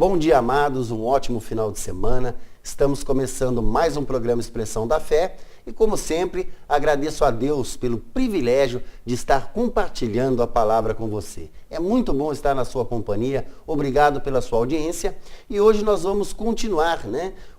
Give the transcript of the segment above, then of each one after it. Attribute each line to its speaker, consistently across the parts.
Speaker 1: Bom dia, amados, um ótimo final de semana. Estamos começando mais um programa Expressão da Fé e, como sempre, agradeço a Deus pelo privilégio de estar compartilhando a palavra com você. É muito bom estar na sua companhia, obrigado pela sua audiência e hoje nós vamos continuar,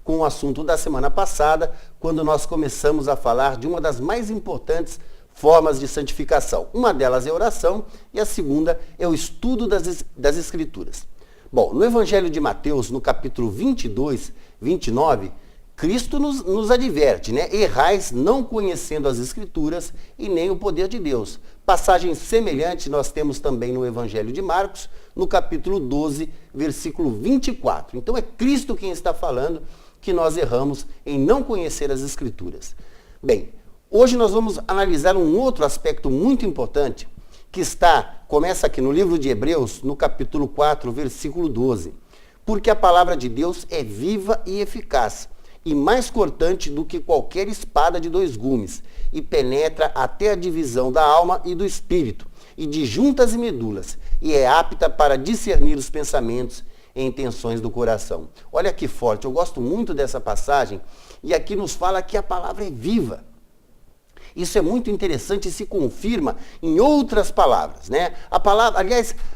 Speaker 1: com o assunto da semana passada, quando nós começamos a falar de uma das mais importantes formas de santificação. Uma delas é a oração e a segunda é o estudo das Escrituras. Bom, no Evangelho de Mateus, no capítulo 22, 29, Cristo nos adverte, Errais não conhecendo as Escrituras e nem o poder de Deus. Passagem semelhante nós temos também no Evangelho de Marcos, no capítulo 12, versículo 24. Então é Cristo quem está falando que nós erramos em não conhecer as Escrituras. Bem, hoje nós vamos analisar um outro aspecto muito importante que começa aqui no livro de Hebreus, no capítulo 4, versículo 12. Porque a palavra de Deus é viva e eficaz, e mais cortante do que qualquer espada de dois gumes, e penetra até a divisão da alma e do espírito, e de juntas e medulas, e é apta para discernir os pensamentos e intenções do coração. Olha que forte, eu gosto muito dessa passagem, e aqui nos fala que a palavra é viva. Isso é muito interessante e se confirma em outras palavras,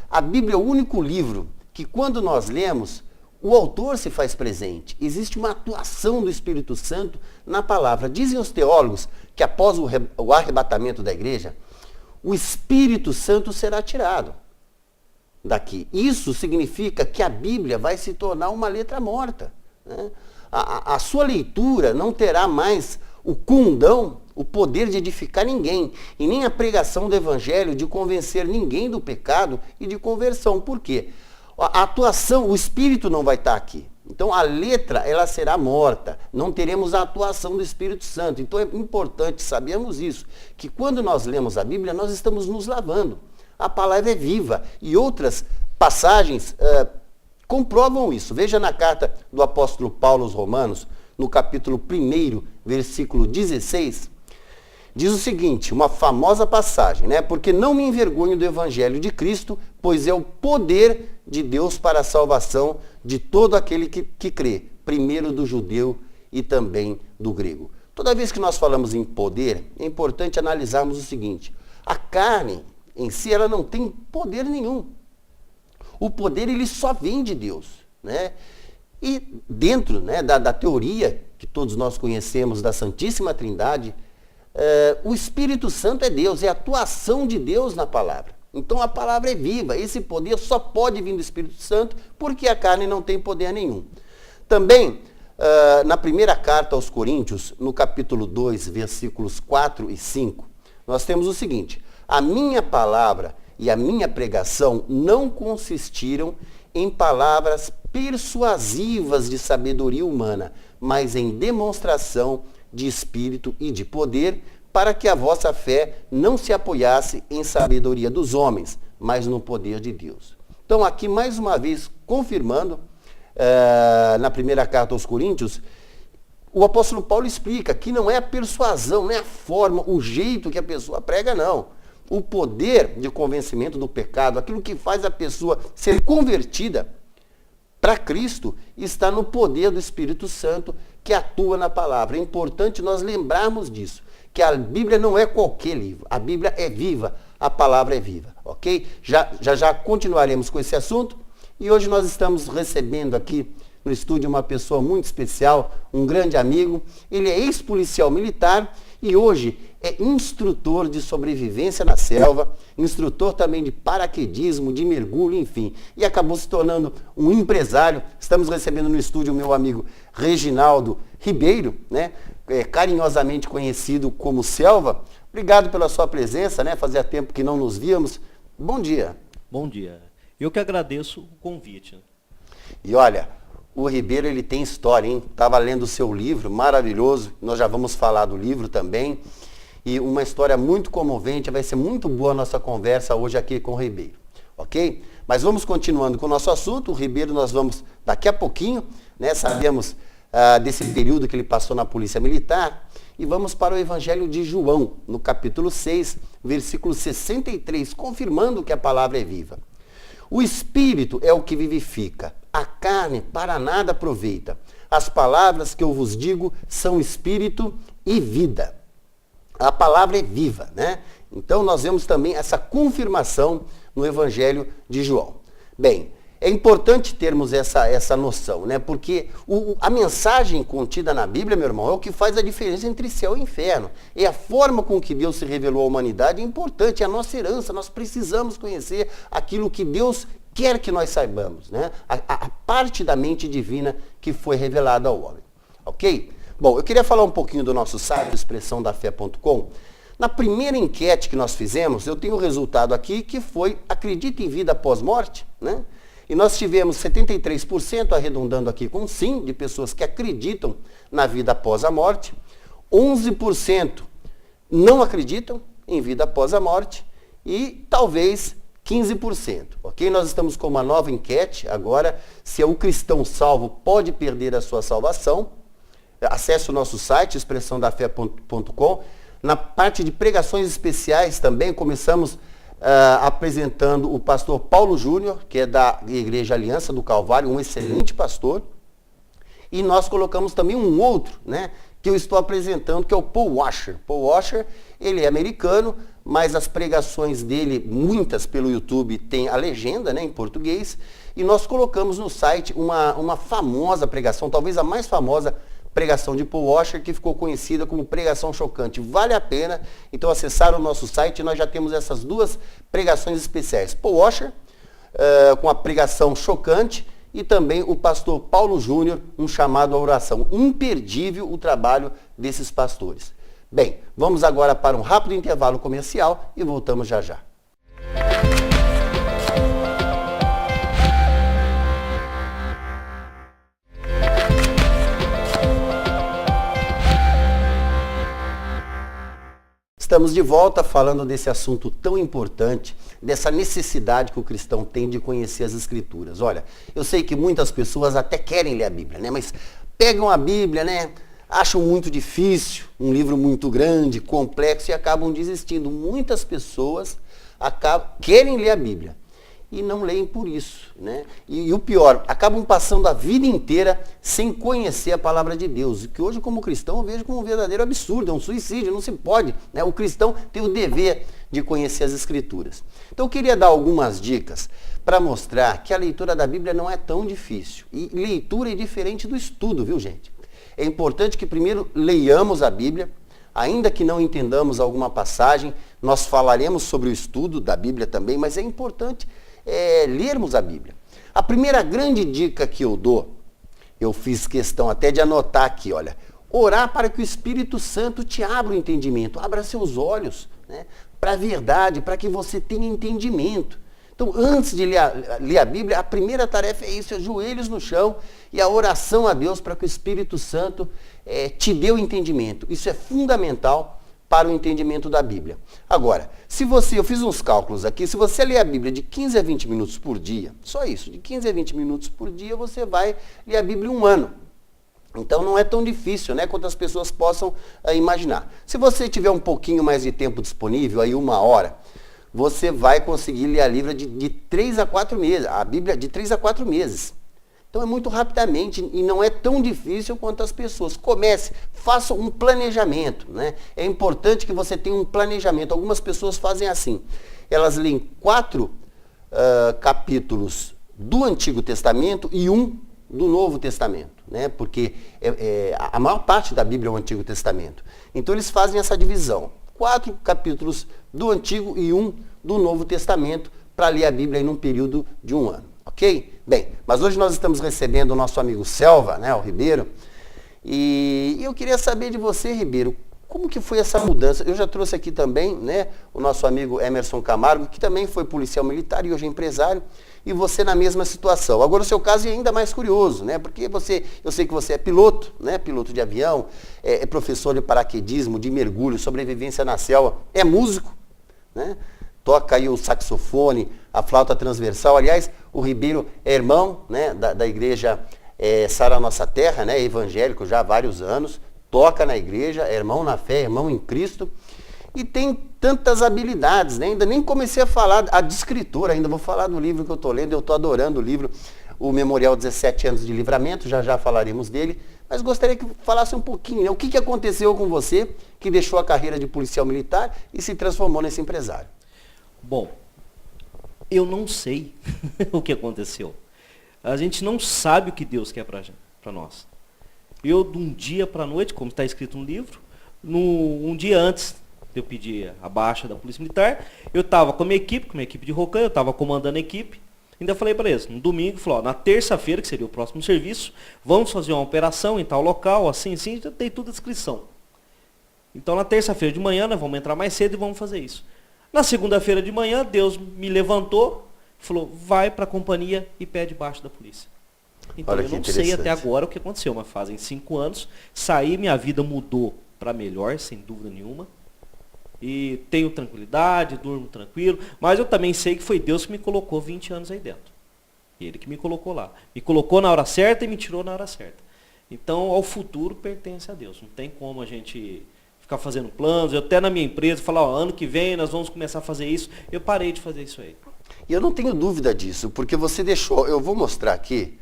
Speaker 1: a Bíblia é o único livro que quando nós lemos, o autor se faz presente. Existe uma atuação do Espírito Santo na palavra. Dizem os teólogos que após o arrebatamento da igreja, o Espírito Santo será tirado daqui. Isso significa que a Bíblia vai se tornar uma letra morta. A sua leitura não terá mais o condão, o poder de edificar ninguém, e nem a pregação do Evangelho de convencer ninguém do pecado e de conversão. Por quê? A atuação, o Espírito não vai estar aqui. Então a letra, ela será morta. Não teremos a atuação do Espírito Santo. Então é importante sabermos isso, que quando nós lemos a Bíblia, nós estamos nos lavando. A palavra é viva. E outras passagens comprovam isso. Veja na carta do apóstolo Paulo aos Romanos, no capítulo 1, versículo 16, diz o seguinte, uma famosa passagem, Porque não me envergonho do Evangelho de Cristo, pois é o poder de Deus para a salvação de todo aquele que crê, primeiro do judeu e também do grego. Toda vez que nós falamos em poder, é importante analisarmos o seguinte, a carne em si, ela não tem poder nenhum. O poder, ele só vem de Deus, E dentro da teoria que todos nós conhecemos da Santíssima Trindade, o Espírito Santo é Deus, é a atuação de Deus na palavra. Então a palavra é viva, esse poder só pode vir do Espírito Santo porque a carne não tem poder nenhum. Também, na primeira carta aos Coríntios, no capítulo 2, versículos 4 e 5, nós temos o seguinte, a minha palavra e a minha pregação não consistiram em palavras persuasivas de sabedoria humana, mas em demonstração de espírito e de poder, para que a vossa fé não se apoiasse em sabedoria dos homens, mas no poder de Deus. Então aqui mais uma vez confirmando, na primeira carta aos Coríntios, o apóstolo Paulo explica que não é a persuasão, não é a forma, o jeito que a pessoa prega, não. O poder de convencimento do pecado, aquilo que faz a pessoa ser convertida para Cristo, está no poder do Espírito Santo que atua na palavra. É importante nós lembrarmos disso, que a Bíblia não é qualquer livro. A Bíblia é viva, a palavra é viva, ok? Já continuaremos com esse assunto e hoje nós estamos recebendo aqui no estúdio uma pessoa muito especial, um grande amigo. Ele é ex-policial militar e hoje é instrutor de sobrevivência na selva, instrutor também de paraquedismo, de mergulho, enfim. E acabou se tornando um empresário. Estamos recebendo no estúdio o meu amigo Reginaldo Ribeiro, carinhosamente conhecido como Selva. Obrigado pela sua presença, Fazia tempo que não nos víamos. Bom dia.
Speaker 2: Bom dia. Eu que agradeço o convite.
Speaker 1: E olha, o Ribeiro, ele tem história, hein? Estava lendo o seu livro, maravilhoso. Nós já vamos falar do livro também. E uma história muito comovente, vai ser muito boa a nossa conversa hoje aqui com o Ribeiro, ok? Mas vamos continuando com o nosso assunto. O Ribeiro nós vamos daqui a pouquinho, sabemos desse período que ele passou na Polícia Militar, e vamos para o Evangelho de João, no capítulo 6, versículo 63, confirmando que a palavra é viva. O Espírito é o que vivifica, a carne para nada aproveita. As palavras que eu vos digo são espírito e vida. A palavra é viva, né? Então nós vemos também essa confirmação no Evangelho de João. Bem, é importante termos essa noção, né? Porque a mensagem contida na Bíblia, meu irmão, é o que faz a diferença entre céu e inferno. É a forma com que Deus se revelou à humanidade, é importante, é a nossa herança. Nós precisamos conhecer aquilo que Deus quer que nós saibamos, né? A parte da mente divina que foi revelada ao homem. Ok? Bom, eu queria falar um pouquinho do nosso site, expressãodafé.com. Na primeira enquete que nós fizemos, eu tenho o resultado aqui que foi: acredita em vida após morte, né? E nós tivemos 73%, arredondando aqui com sim, de pessoas que acreditam na vida após a morte. 11% não acreditam em vida após a morte e talvez 15%, ok? Nós estamos com uma nova enquete agora, se o cristão salvo pode perder a sua salvação. Acesse o nosso site, expressãodafé.com. Na parte de pregações especiais também começamos apresentando o pastor Paulo Júnior, que é da Igreja Aliança do Calvário, um excelente pastor. E nós colocamos também um outro, né, que eu estou apresentando, que é o Paul Washer. Paul Washer, ele é americano, mas as pregações dele, muitas pelo YouTube, tem a legenda, né, em português. E nós colocamos no site uma famosa pregação, talvez a mais famosa pregação de Paul Washer, que ficou conhecida como pregação chocante. Vale a pena, então, acessar o nosso site. Nós já temos essas duas pregações especiais. Paul Washer, com a pregação chocante, e também o pastor Paulo Júnior, um chamado à oração. Imperdível o trabalho desses pastores. Bem, vamos agora para um rápido intervalo comercial e voltamos já já. Estamos de volta falando desse assunto tão importante, dessa necessidade que o cristão tem de conhecer as Escrituras. Olha, eu sei que muitas pessoas até querem ler a Bíblia, né? Mas pegam a Bíblia, né? Acham muito difícil, um livro muito grande, complexo, e acabam desistindo. Muitas pessoas querem ler a Bíblia e não leem por isso, né? E o pior, acabam passando a vida inteira sem conhecer a palavra de Deus, o que hoje, como cristão, eu vejo como um verdadeiro absurdo, é um suicídio, não se pode, né? O cristão tem o dever de conhecer as Escrituras. Então eu queria dar algumas dicas para mostrar que a leitura da Bíblia não é tão difícil. E leitura é diferente do estudo, viu, gente? É importante que primeiro leiamos a Bíblia. Ainda que não entendamos alguma passagem, nós falaremos sobre o estudo da Bíblia também, mas é importante lermos a Bíblia. A primeira grande dica que eu dou, eu fiz questão até de anotar aqui, olha: orar para que o Espírito Santo te abra o entendimento, abra seus olhos, né, para a verdade, para que você tenha entendimento. Então, antes de ler a Bíblia, a primeira tarefa é isso: joelhos no chão e a oração a Deus para que o Espírito Santo te dê o entendimento. Isso é fundamental para o entendimento da Bíblia. Agora, eu fiz uns cálculos aqui, se você ler a Bíblia de 15 a 20 minutos por dia, só isso, de 15 a 20 minutos por dia, você vai ler a Bíblia um ano. Então não é tão difícil, né, quanto as pessoas possam imaginar. Se você tiver um pouquinho mais de tempo disponível, aí 1 hora, você vai conseguir ler a Bíblia de 3 a 4 meses, a Bíblia de 3 a 4 meses. Então é muito rapidamente e não é tão difícil quanto as pessoas. Comece, faça um planejamento, né? É importante que você tenha um planejamento. Algumas pessoas fazem assim: elas leem 4 capítulos do Antigo Testamento e 1 do Novo Testamento, né? Porque a maior parte da Bíblia é o Antigo Testamento. Então eles fazem essa divisão: 4 capítulos do Antigo e 1 do Novo Testamento, para ler a Bíblia em um período de 1 ano. Ok? Bem, mas hoje nós estamos recebendo o nosso amigo Selva, né, o Ribeiro, e eu queria saber de você, Ribeiro, como que foi essa mudança? Eu já trouxe aqui também, né, o nosso amigo Emerson Camargo, que também foi policial militar e hoje é empresário, e você na mesma situação. Agora o seu caso é ainda mais curioso, né, porque eu sei que você é piloto, né, piloto de avião, é professor de paraquedismo, de mergulho, sobrevivência na selva, é músico, né? Toca aí o saxofone, a flauta transversal. Aliás, o Ribeiro é irmão, né, da igreja Sara Nossa Terra, né, evangélico já há vários anos, toca na igreja, é irmão na fé, irmão em Cristo, e tem tantas habilidades, né? Ainda nem comecei a falar de escritor, ainda vou falar do livro que eu estou lendo, eu estou adorando o livro. o Memorial 17 anos de livramento, já já falaremos dele, mas gostaria que falasse um pouquinho, né? O que aconteceu com você que deixou a carreira de policial militar e se transformou nesse empresário?
Speaker 2: Bom, eu não sei o que aconteceu. A gente não sabe o que Deus quer para nós. Eu, de um dia para a noite, como está escrito no livro, um dia antes de eu pedir a baixa da Polícia Militar, eu estava com a minha equipe de Rocan, eu estava comandando a equipe. Ainda falei para eles, no domingo, falou, na terça-feira, que seria o próximo serviço, vamos fazer uma operação em tal local, assim, já tem tudo a descrição. Então, na terça-feira de manhã, nós vamos entrar mais cedo e vamos fazer isso. Na segunda-feira de manhã, Deus me levantou, falou, vai para a companhia e pede baixa da polícia. Então, eu não sei até agora o que aconteceu, mas fazem 5 anos, saí, minha vida mudou para melhor, sem dúvida nenhuma. E tenho tranquilidade, durmo tranquilo, mas eu também sei que foi Deus que me colocou 20 anos aí dentro. Ele que me colocou lá. Me colocou na hora certa e me tirou na hora certa. Então, ao futuro pertence a Deus. Não tem como a gente ficar fazendo planos. Eu até na minha empresa falar, ano que vem nós vamos começar a fazer isso. Eu parei de fazer isso aí.
Speaker 1: E eu não tenho dúvida disso, porque você deixou, eu vou mostrar aqui,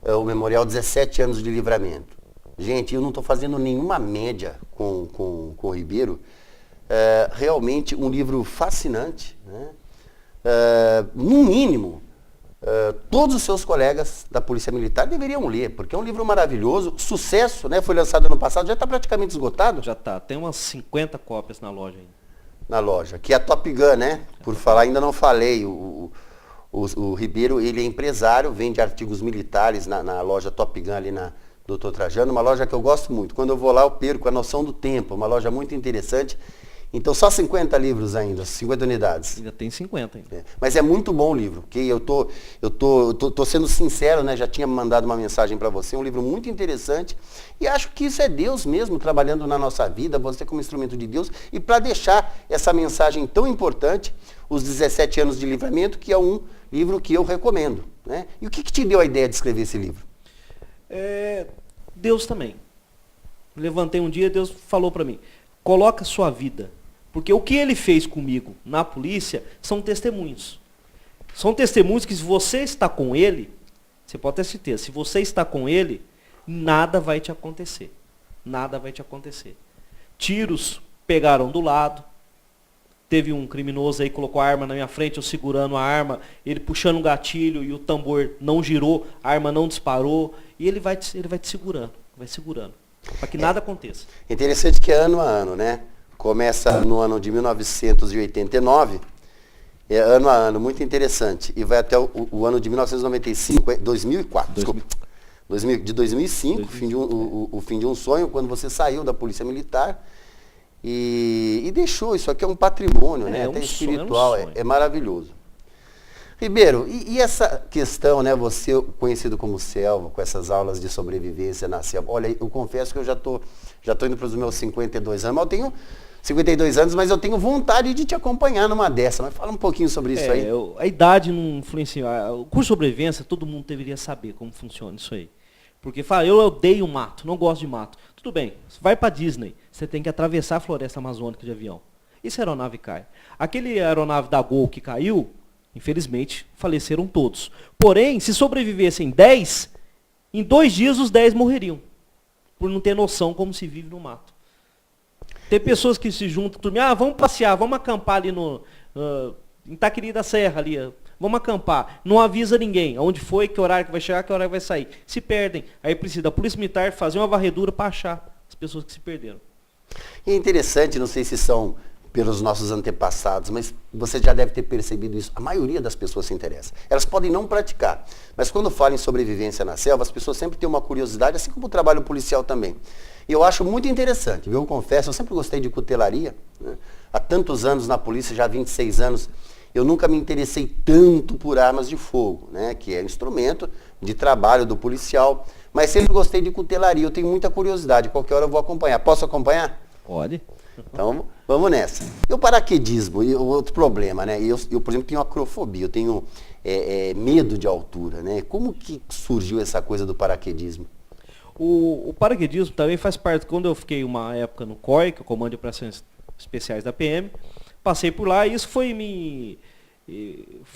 Speaker 1: o Memorial 17 anos de livramento. Gente, eu não estou fazendo nenhuma média com o Ribeiro. Realmente um livro fascinante, né? No mínimo, todos os seus colegas da Polícia Militar deveriam ler, porque é um livro maravilhoso, sucesso, né? Foi lançado ano passado, já está praticamente esgotado?
Speaker 2: Já está, tem umas 50 cópias na loja ainda. Na
Speaker 1: loja, que é a Top Gun, né? Por falar, ainda não falei, o Ribeiro, ele é empresário, vende artigos militares na loja Top Gun ali na Doutor Trajano, uma loja que eu gosto muito. Quando eu vou lá eu perco a noção do tempo, uma loja muito interessante. Então, só 50 livros ainda, 50 unidades.
Speaker 2: Ainda tem 50 ainda.
Speaker 1: Mas é muito bom o livro, que eu tô sendo sincero, né? Já tinha mandado uma mensagem para você, um livro muito interessante. E acho que isso é Deus mesmo trabalhando na nossa vida, você como instrumento de Deus, e para deixar essa mensagem tão importante, os 17 anos de livramento, que é um livro que eu recomendo, né? E o que te deu a ideia de escrever esse livro?
Speaker 2: Deus também. Levantei um dia, Deus falou para mim, coloca sua vida. Porque o que ele fez comigo na polícia são testemunhos. São testemunhos que se você está com ele, você pode ter certeza, se você está com ele, nada vai te acontecer. Nada vai te acontecer. Tiros pegaram do lado. Teve um criminoso aí, colocou a arma na minha frente, eu segurando a arma, ele puxando o gatilho e o tambor não girou, a arma não disparou, e ele vai te segurando, para que nada aconteça.
Speaker 1: Interessante que é ano a ano, né? Começa no ano de 1989, ano a ano, muito interessante, e vai até o ano de 1995, 2004, desculpa. De 2005, o fim de um sonho, quando você saiu da Polícia Militar e deixou, isso aqui é um patrimônio, né? Até espiritual, é maravilhoso. Ribeiro, e essa questão, né, você conhecido como selva, com essas aulas de sobrevivência na selva, olha, eu confesso que eu já tô indo para os meus 52 anos, mas eu tenho 52 anos, mas eu tenho vontade de te acompanhar numa dessa, mas fala um pouquinho sobre isso aí.
Speaker 2: A idade não influencia, o curso de sobrevivência, todo mundo deveria saber como funciona isso aí. Porque fala, eu odeio mato, não gosto de mato. Tudo bem, vai para Disney, você tem que atravessar a floresta amazônica de avião. E se a aeronave cai? Aquele aeronave da Gol que caiu, infelizmente, faleceram todos. Porém, se sobrevivessem 10, em 2 dias os 10 morreriam. Por não ter noção como se vive no mato. Tem pessoas que se juntam, vamos passear, vamos acampar ali em Taquari da Serra ali. Vamos acampar. Não avisa ninguém. Aonde foi, que horário que vai chegar, que horário vai sair. Se perdem. Aí precisa da Polícia Militar fazer uma varredura para achar as pessoas que se perderam.
Speaker 1: E é interessante, não sei se são pelos nossos antepassados, mas você já deve ter percebido isso. A maioria das pessoas se interessa. Elas podem não praticar, mas quando falam em sobrevivência na selva, as pessoas sempre têm uma curiosidade, assim como o trabalho policial também. E eu acho muito interessante, viu? Eu confesso, eu sempre gostei de cutelaria, né? Há tantos anos na polícia, já há 26 anos, eu nunca me interessei tanto por armas de fogo, né? Que é instrumento de trabalho do policial, mas sempre gostei de cutelaria. Eu tenho muita curiosidade, qualquer hora eu vou acompanhar. Posso acompanhar?
Speaker 2: Pode.
Speaker 1: Então, vamos nessa. E o paraquedismo, e outro problema, né? Eu, por exemplo, tenho acrofobia, eu tenho medo de altura, né? Como que surgiu essa coisa do paraquedismo?
Speaker 2: O paraquedismo também faz parte, quando eu fiquei uma época no COI, que é o Comando de Operações Especiais da PM, passei por lá e isso foi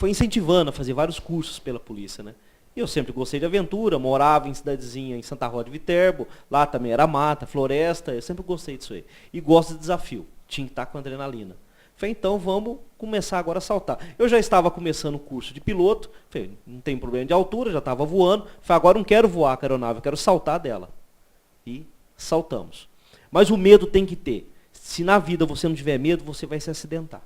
Speaker 2: incentivando a fazer vários cursos pela polícia, né? E eu sempre gostei de aventura, morava em cidadezinha em Santa Rosa de Viterbo, lá também era mata, floresta, eu sempre gostei disso aí. E gosto de desafio, tinha que estar com adrenalina. Falei, então vamos começar agora a saltar. Eu já estava começando o curso de piloto, falei, não tem problema de altura, já estava voando. Falei, agora não quero voar com a aeronave, eu quero saltar dela. E saltamos. Mas o medo tem que ter. Se na vida você não tiver medo, você vai se acidentar.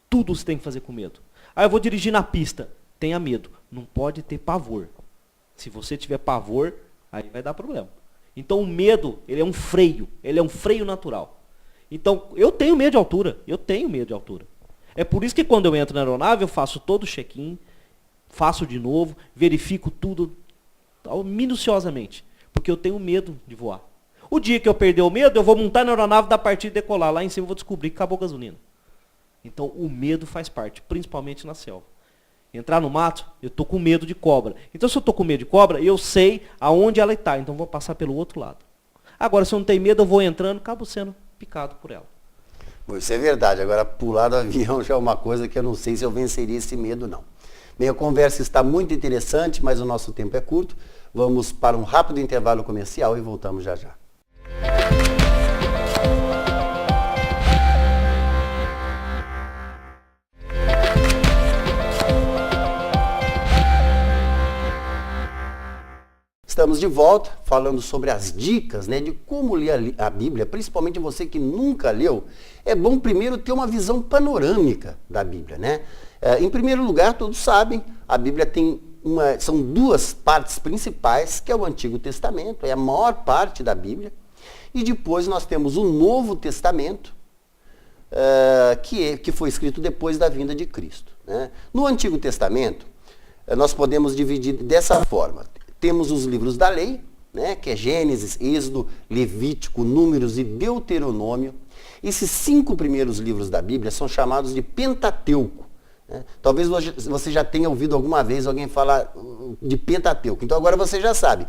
Speaker 2: Tudo você tem que fazer com medo. Ah, eu vou dirigir na pista. Tenha medo. Não pode ter pavor. Se você tiver pavor, aí vai dar problema. Então o medo, ele é um freio natural. Então, eu tenho medo de altura. É por isso que quando eu entro na aeronave, eu faço todo o check-in, faço de novo, verifico tudo minuciosamente. Porque eu tenho medo de voar. O dia que eu perder o medo, eu vou montar na aeronave da partida e decolar. Lá em cima eu vou descobrir que acabou a gasolina. Então, o medo faz parte, principalmente na selva. Entrar no mato, eu estou com medo de cobra. Então, se eu estou com medo de cobra, eu sei aonde ela está. Então, eu vou passar pelo outro lado. Agora, se eu não tenho medo, eu vou entrando, acabo sendo picado por ela.
Speaker 1: Bom, isso é verdade. Agora, pular do avião já é uma coisa que eu não sei se eu venceria esse medo, não. Bem, a conversa está muito interessante, mas o nosso tempo é curto. Vamos para um rápido intervalo comercial e voltamos já já. Estamos de volta falando sobre as dicas, né, de como ler a Bíblia, principalmente você que nunca leu. É bom primeiro ter uma visão panorâmica da Bíblia, né? Em primeiro lugar, todos sabem, a Bíblia são duas partes principais, que é o Antigo Testamento, é a maior parte da Bíblia, e depois nós temos o Novo Testamento, que foi escrito depois da vinda de Cristo, né? No Antigo Testamento, nós podemos dividir dessa forma. Temos os livros da lei, né, que é Gênesis, Êxodo, Levítico, Números e Deuteronômio. Esses 5 primeiros livros da Bíblia são chamados de Pentateuco, né? Talvez você já tenha ouvido alguma vez alguém falar de Pentateuco. Então agora você já sabe.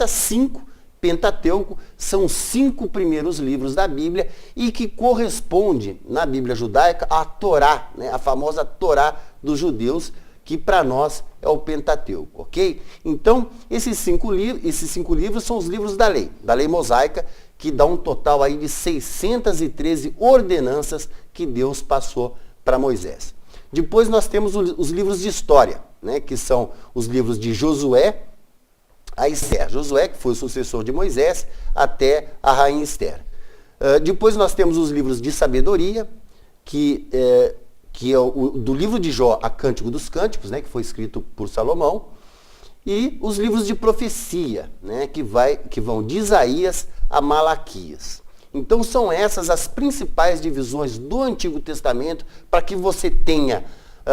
Speaker 1: 5, Pentateuco, são os 5 primeiros livros da Bíblia e que corresponde, na Bíblia judaica, à Torá, né, a famosa Torá dos judeus, que para nós é o Pentateuco, ok? Então, esses 5 livros são os livros da lei mosaica, que dá um total aí de 613 ordenanças que Deus passou para Moisés. Depois nós temos os livros de história, né, que são os livros de Josué a Esther. Josué, que foi o sucessor de Moisés, até a rainha Esther. Depois nós temos os livros de sabedoria, que é do livro de Jó a Cântico dos Cânticos, né, que foi escrito por Salomão, e os livros de profecia, né, que vão de Isaías a Malaquias. Então são essas as principais divisões do Antigo Testamento, para que você tenha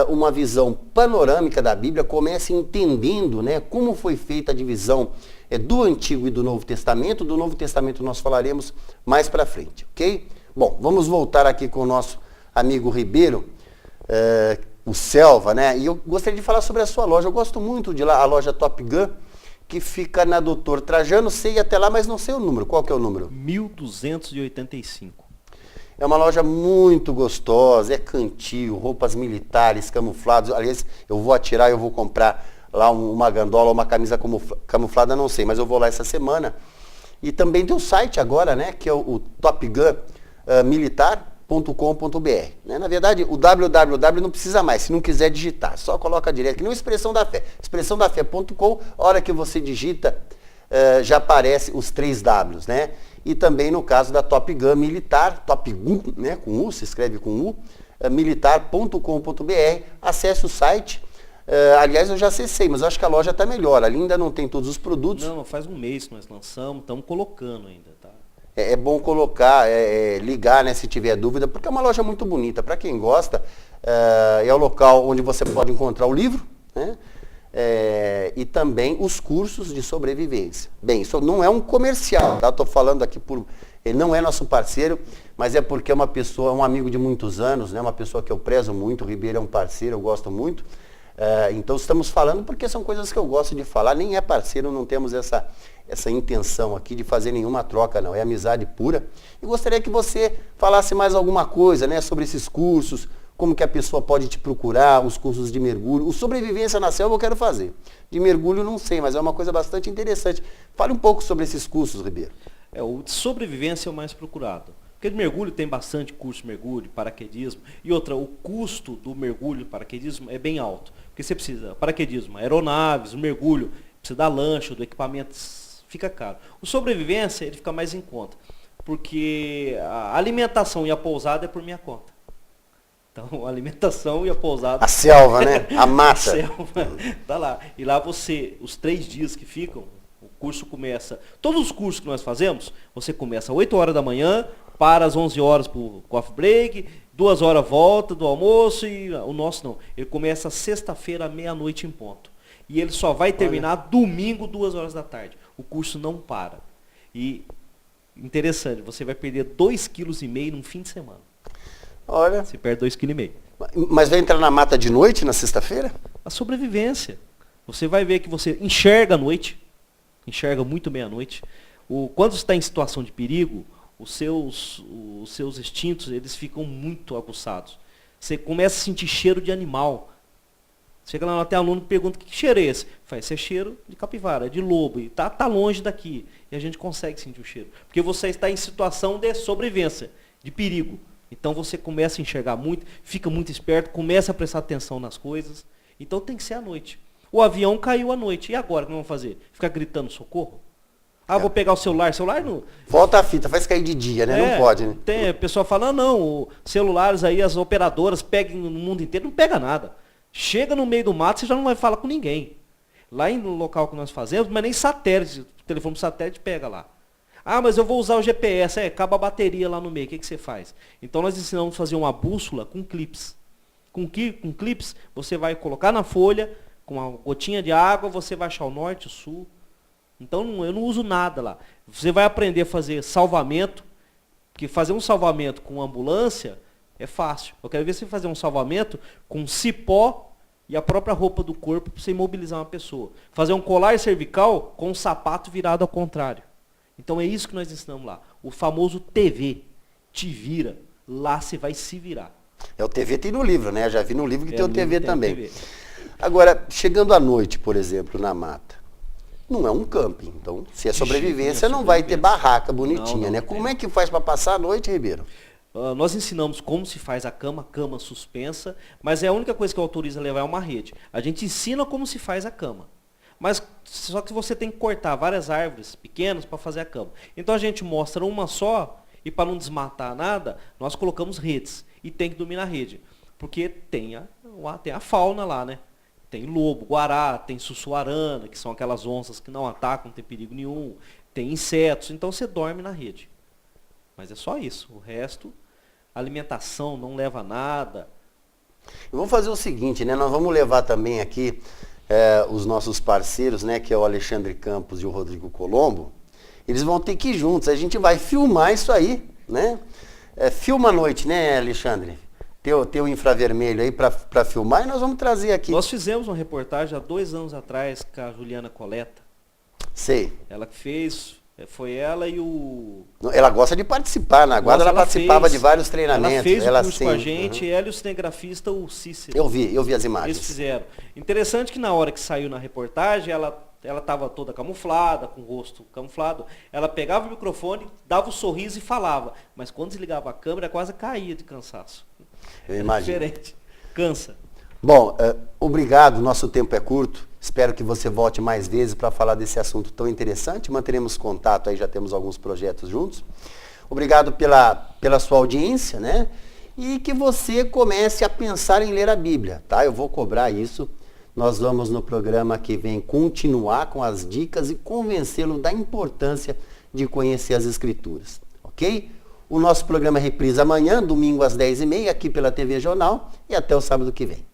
Speaker 1: uma visão panorâmica da Bíblia, comece entendendo, né, como foi feita a divisão do Antigo e do Novo Testamento. Do Novo Testamento nós falaremos mais para frente, ok? Bom, vamos voltar aqui com o nosso amigo Ribeiro, o Selva, né? E eu gostaria de falar sobre a sua loja. Eu gosto muito de lá, a loja Top Gun, que fica na Doutor Trajano. Sei até lá, mas não sei o número. Qual que é o número?
Speaker 2: 1285.
Speaker 1: É uma loja muito gostosa, é cantil, roupas militares, camuflados. Aliás, eu vou atirar, eu vou comprar lá uma gandola, uma camisa camuflada, não sei, mas eu vou lá essa semana. E também tem o site agora, né? Que é o Top Gun militar.com.br, né? Na verdade, o www não precisa mais, se não quiser digitar, só coloca direto, que nem o Expressão da Fé. Expressãodafé.com, a hora que você digita, já aparece os 3 Ws, né? E também no caso da Top Gun Militar, Top Gun, né, com U, se escreve com U, militar.com.br, acesse o site. Aliás, eu já acessei, mas eu acho que a loja está melhor, ali ainda não tem todos os produtos.
Speaker 2: Não, faz um mês que nós lançamos, estamos colocando ainda, tá?
Speaker 1: É bom colocar, ligar, né, se tiver dúvida, porque é uma loja muito bonita. Para quem gosta, é o local onde você pode encontrar o livro, né, e também os cursos de sobrevivência. Bem, isso não é um comercial, tá? Estou falando aqui ele não é nosso parceiro, mas é porque é uma pessoa, um amigo de muitos anos, né, uma pessoa que eu prezo muito. O Ribeiro é um parceiro, eu gosto muito. Então estamos falando porque são coisas que eu gosto de falar. Nem é parceiro, não temos essa intenção aqui de fazer nenhuma troca, não. É amizade pura. E gostaria que você falasse mais alguma coisa, né, sobre esses cursos, como que a pessoa pode te procurar, os cursos de mergulho. O sobrevivência na selva eu quero fazer. De mergulho não sei, mas é uma coisa bastante interessante. Fale um pouco sobre esses cursos, Ribeiro.
Speaker 2: O de sobrevivência é o mais procurado. Porque de mergulho tem bastante curso de mergulho, paraquedismo. E outra, o custo do mergulho, paraquedismo, é bem alto. Porque você precisa, paraquedismo, aeronaves, o mergulho, precisa da lancha, do equipamento, fica caro. O sobrevivência, ele fica mais em conta. Porque a alimentação e a pousada é por minha conta. Então, a alimentação e a pousada...
Speaker 1: A selva, né? A mata.
Speaker 2: A selva, tá lá. E lá você, os 3 dias que ficam, o curso começa... Todos os cursos que nós fazemos, você começa às 8 horas da manhã, para às 11 horas para o coffee break, 2 horas volta do almoço, e o nosso não. Ele começa sexta-feira à meia-noite em ponto. E ele só vai terminar domingo, 2 horas da tarde. O curso não para. E, interessante, você vai perder 2,5 kg num fim de semana.
Speaker 1: Olha.
Speaker 2: Você perde 2,5 kg.
Speaker 1: Mas vai entrar na mata de noite, na sexta-feira?
Speaker 2: A sobrevivência. Você vai ver que você enxerga à noite, enxerga muito bem à noite. Quando você está em situação de perigo, os seus instintos, eles ficam muito aguçados. Você começa a sentir cheiro de animal. Chega lá até aluno e pergunta, que cheiro é esse? Faz, esse é cheiro de capivara, de lobo, e tá longe daqui. E a gente consegue sentir o cheiro. Porque você está em situação de sobrevivência, de perigo. Então você começa a enxergar muito, fica muito esperto, começa a prestar atenção nas coisas. Então tem que ser à noite. O avião caiu à noite. E agora o que vamos fazer? Ficar gritando socorro? Vou pegar o celular. Celular não...
Speaker 1: Volta a fita, faz cair de dia, né? Não pode, né?
Speaker 2: Tem, a pessoa fala, não, celulares aí, as operadoras pegam no mundo inteiro. Não pega nada. Chega no meio do mato, você já não vai falar com ninguém. Lá no local que nós fazemos, mas nem satélite, o telefone satélite pega lá. Mas eu vou usar o GPS, acaba a bateria lá no meio, o que você faz? Então nós ensinamos a fazer uma bússola com clips. Com clips, você vai colocar na folha, com uma gotinha de água, você vai achar o norte, o sul. Então eu não uso nada lá. Você vai aprender a fazer salvamento, porque fazer um salvamento com ambulância é fácil. Eu quero ver você fazer um salvamento com cipó e a própria roupa do corpo para você imobilizar uma pessoa. Fazer um colar cervical com um sapato virado ao contrário. Então é isso que nós ensinamos lá. O famoso TV. Te vira. Lá você vai se virar.
Speaker 1: O TV tem no livro, né? Já vi no livro que tem o TV também. TV. Agora, chegando à noite, por exemplo, na mata. Não é um camping. Então, se é sobrevivência, não vai ter barraca bonitinha, né? Como é que faz para passar a noite, Ribeiro?
Speaker 2: Nós ensinamos como se faz a cama suspensa, mas a única coisa que autoriza levar é uma rede. A gente ensina como se faz a cama. Mas só que você tem que cortar várias árvores pequenas para fazer a cama. Então a gente mostra uma só, e para não desmatar nada, nós colocamos redes. E tem que dormir na rede. Porque tem a fauna lá, né? Tem lobo, guará, tem sussuarana, que são aquelas onças que não atacam, não tem perigo nenhum. Tem insetos, então você dorme na rede. Mas é só isso. O resto, alimentação não leva nada.
Speaker 1: Vamos fazer o seguinte, né? Nós vamos levar também aqui os nossos parceiros, né? Que é o Alexandre Campos e o Rodrigo Colombo. Eles vão ter que ir juntos. A gente vai filmar isso aí, né? Filma à noite, né, Alexandre? Teu infravermelho aí para filmar e nós vamos trazer aqui.
Speaker 2: Nós fizemos uma reportagem há 2 anos atrás com a Juliana Coleta.
Speaker 1: Sei.
Speaker 2: Ela que fez, foi ela e o...
Speaker 1: Ela gosta de participar, na Guarda ela participava de vários treinamentos.
Speaker 2: Ela fez o curso com a gente, ela e o cinegrafista, o Cícero.
Speaker 1: Eu vi as imagens.
Speaker 2: Eles fizeram. Interessante que na hora que saiu na reportagem, ela estava toda camuflada, com o rosto camuflado. Ela pegava o microfone, dava um sorriso e falava. Mas quando desligava a câmera, quase caía de cansaço.
Speaker 1: Eu imagino.
Speaker 2: Diferente. Cansa.
Speaker 1: Bom, obrigado, nosso tempo é curto. Espero que você volte mais vezes para falar desse assunto tão interessante. Manteremos contato aí, já temos alguns projetos juntos. Obrigado pela sua audiência, né? E que você comece a pensar em ler a Bíblia, tá? Eu vou cobrar isso. Nós vamos no programa que vem continuar com as dicas e convencê-lo da importância de conhecer as Escrituras, ok? O nosso programa reprisa amanhã, domingo às 10h30, aqui pela TV Jornal, e até o sábado que vem.